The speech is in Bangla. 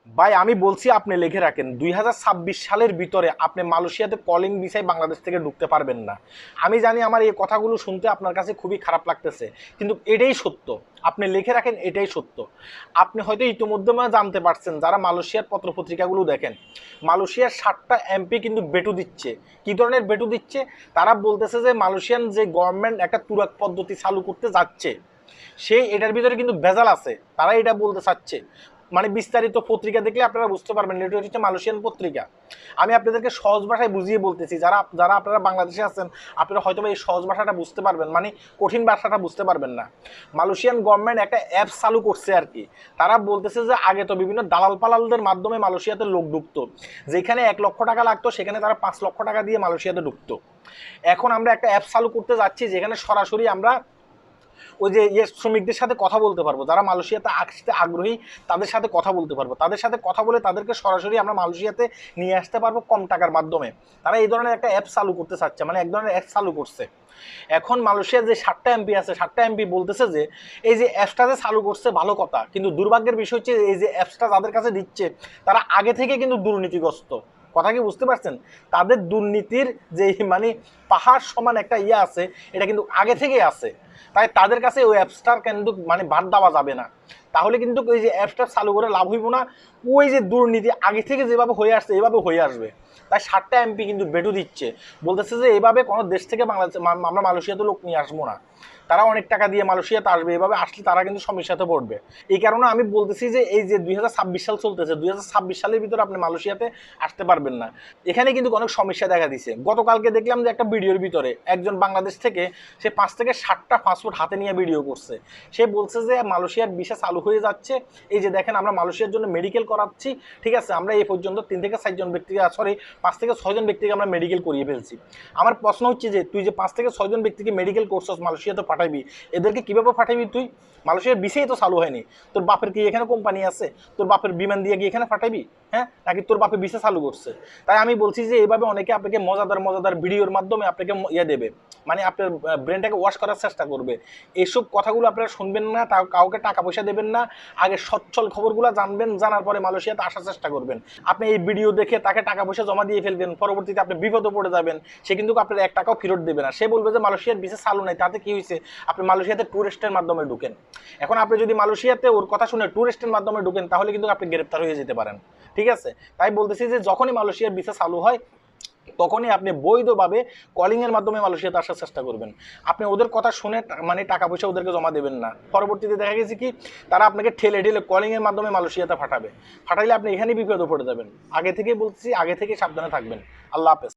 ভাই আমি বলছি আপনি লিখে রাখেন 2026 সালের ভিতরে আপনি মালয়েশিয়াতে কলিং ভিসায় বাংলাদেশ থেকে ঢুকতে পারবেন না। আমি জানি আমার এই কথাগুলো শুনতে আপনার কাছে খুবই খারাপ লাগতেছে, কিন্তু এটাই সত্য। আপনি লিখে রাখেন, এটাই সত্য। আপনি হয়তো ইতিমধ্যে জানতে পারছেন, যারা মালয়েশিয়ার পত্রপত্রিকাগুলো দেখেন, মালয়েশিয়ার 7টা এমপি কিন্তু বেটু দিচ্ছে। কি ধরনের বেটু দিচ্ছে? তারা বলতেছে যে মালয়েশিয়ান যে গভর্নমেন্ট একটা তুরাক পদ্ধতি চালু করতে যাচ্ছে, সেই এটার ভিতরে কিন্তু ভেজাল আছে, তারা এটা বলতে চাচ্ছে। মানে বিস্তারিত পত্রিকা দেখলে আপনারা বুঝতে পারবেন, এটা হচ্ছে মালয়েশিয়ান পত্রিকা। আমি আপনাদেরকে সহজ ভাষায় বুঝিয়ে বলতেছি, যারা যারা আপনারা বাংলাদেশে আছেন আপনারা হয়তো এই সহজ ভাষাটা বুঝতে পারবেন, মানে কঠিন ভাষাটা বুঝতে পারবেন না। মালয়েশিয়ান গভর্নমেন্ট একটা অ্যাপস চালু করছে আর কি। তারা বলতেছে যে আগে তো বিভিন্ন দালাল পালালদের মাধ্যমে মালয়েশিয়াতে লোক ঢুকতো, যেখানে 1 লক্ষ টাকা লাগতো সেখানে তারা 5 লক্ষ টাকা দিয়ে মালয়েশিয়াতে ঢুকতো। এখন আমরা একটা অ্যাপ চালু করতে যাচ্ছি, যেখানে সরাসরি আমরা ওই যে শ্রমিকদের সাথে কথা বলতে পারবো, যারা মালয়েশিয়াতে আসতে আগ্রহী তাদের সাথে কথা বলতে পারবো, তাদের সাথে কথা বলে তাদেরকে সরাসরি আমরা মালয়েশিয়াতে নিয়ে আসতে পারবো কম টাকার মাধ্যমে। তারা এই ধরনের একটা অ্যাপ চালু করতে চাচ্ছে, মানে এক ধরনের অ্যাপ চালু করছে। এখন মালয়েশিয়ার যে 7টা এমপি আছে, 7টা এমপি বলতেছে যে এই যে অ্যাপসটা যে চালু করছে ভালো কথা, কিন্তু দুর্ভাগ্যের বিষয় হচ্ছে এই যে অ্যাপসটা যাদের কাছে দিচ্ছে তারা আগে থেকে কিন্তু দুর্নীতিগ্রস্ত। কথা কি বুঝতে পারছেন? তাদের দুর্নীতির যে মানে পাহাড় সমান একটা ইয়ে আছে, এটা কিন্তু আগে থেকেই আছে। তাই তাদের কাছে ওই অ্যাপসটার কিন্তু মানে বাদ দেওয়া যাবে না। তাহলে কিন্তু ওই যে অ্যাপসটা চালু করে লাভ হইব না, ওই যে দুর্নীতি আগে থেকে যেভাবে হয়ে আসছে এভাবে হয়ে আসবে। তাই 7টা এমপি কিন্তু বেটু দিচ্ছে, বলতেছে যে এভাবে কোনো দেশ থেকে বাংলাদেশ আমরা মালয়েশিয়াতে লোক নিয়ে আসবো না। তারা অনেক টাকা দিয়ে মালয়েশিয়াতে আসবে, এভাবে আসলে তারা কিন্তু সমস্যাতে পড়বে। এই কারণে আমি বলতেছি যে এই যে 2026 সাল চলতেছে, 2026 সালের ভিতরে আপনি মালয়েশিয়াতে আসতে পারবেন না। এখানে কিন্তু অনেক সমস্যা দেখা দিছে। গতকালকে দেখলাম যে একটা ভিডিওর ভিতরে একজন বাংলাদেশ থেকে সে 5 থেকে 7টা পাসপোর্ট হাতে নিয়ে ভিডিও করছে। সে বলছে যে মালয়েশিয়ার ভিসা চালু হয়ে যাচ্ছে, এই যে দেখেন আমরা মালয়েশিয়ার জন্য মেডিকেল করাচ্ছি, ঠিক আছে, আমরা এই পর্যন্ত 3 থেকে 4 জন ব্যক্তিকে, সরি 5 থেকে 6 জন ব্যক্তিকে আমরা মেডিকেল করিয়ে ফেলছি। আমার প্রশ্ন হচ্ছে যে তুই যে 5 থেকে 6 জন ব্যক্তিকে মেডিকেল করছস মালয়েশিয়াতে পাঠাবি, এদেরকে কিভাবে পাঠাবি তুই? মালয়েশিয়ার ভিসাই তো চালু হয়নি। তোর বাপের কি এখানে কোম্পানি আছে? তোর বাপের বিমান দিয়ে কি এখানে পাঠাবি? হ্যাঁ, নাকি তোর বাপে ভিসা চালু করছে? তাই আমি বলছি যে এইভাবে অনেকে আপনাকে মজাদার মজাদার ভিডিওর মাধ্যমে আপনাকে ইয়ে দেবে, মানে আপনার ব্রেনটাকে ওয়াশ করার চেষ্টা করবে। এইসব কথাগুলো আপনারা শুনবেন না, কাউকে টাকা পয়সা দেবেন না। আগে সচ্ছল খবরগুলো জানবেন, জানার পরে মালয়েশিয়াতে আসার চেষ্টা করবেন। আপনি এই ভিডিও দেখে তাকে টাকা পয়সা জমা দিয়ে ফেলবেন, পরবর্তীতে আপনি বিপদে পড়ে যাবেন। সে কিন্তু আপনার 1 টাকাও ফেরত দেবে না। সে বলবে যে মালয়েশিয়ার ভিসা চালু নাই, তাতে কি হয়েছে? আপনি মালয়েশিয়াতে ট্যুরিস্টের মাধ্যমে ঢুকেন। এখন আপনি যদি মালয়েশিয়াতে ওর কথা শুনে ট্যুরিস্টের মাধ্যমে ঢুকেন, তাহলে কিন্তু আপনি গ্রেপ্তার হয়ে যেতে পারেন। ঠিক আছে? তাই বলতেছি যে যখনই মালয়েশিয়ার ভিসা চালু হয় তখনই আপনি বৈধভাবে কলিংয়ের মাধ্যমে মালয়েশিয়াতে আসার চেষ্টা করবেন। আপনি ওদের কথা শুনে মানে টাকা পয়সা ওদেরকে জমা দেবেন না। পরবর্তীতে দেখা গেছে কি, তারা আপনাকে ঠেলে ঠেলে কলিংয়ের মাধ্যমে মালয়েশিয়াতে ফাটাবে। ফাটাইলে আপনি এখানেই বিপদে পড়ে যাবেন। আগে থেকেই বলতেছি, আগে থেকে সাবধানে থাকবেন। আল্লাহ হাফেজ।